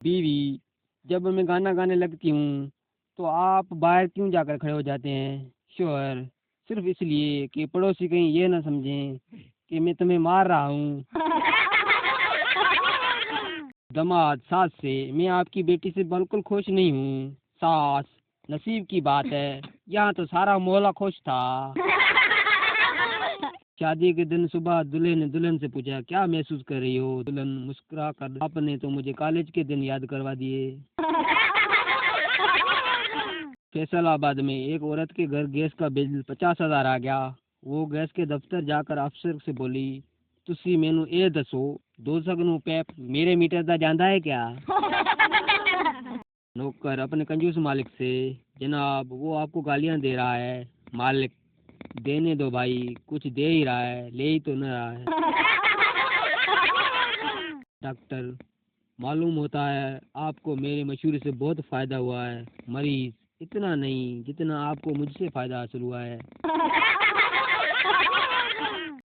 बीवी, जब मैं गाना गाने लगती हूँ तो आप बाहर क्यों जाकर खड़े हो जाते हैं? शोहर, सिर्फ इसलिए कि पड़ोसी कहीं ये ना समझें कि मैं तुम्हें मार रहा हूँ। दामाद सास से, मैं आपकी बेटी से बिल्कुल खुश नहीं हूँ। सास, नसीब की बात है, यहाँ तो सारा मोहल्ला खुश था। शादी के दिन सुबह दूल्हे ने दुल्हन से पूछा, क्या महसूस कर रही हो? दुल्हन मुस्कुरा कर, आपने तो मुझे कॉलेज के दिन याद करवा दिए। फैसलाबाद में एक औरत के घर गैस का बिल 50,000 आ गया। वो गैस के दफ्तर जाकर अफसर से बोली, तुसी मैनू ये दसो, 200 पैप मेरे मीटर दा जांदा है क्या? नौकर अपने कंजूस मालिक से, जनाब वो आपको गालियां दे रहा है। मालिक, देने दो भाई, कुछ दे ही रहा है, ले ही तो न रहा है। डॉक्टर, मालूम होता है आपको मेरी मशहूरी से बहुत फायदा हुआ है। मरीज, इतना नहीं जितना आपको मुझसे फायदा हासिल हुआ है।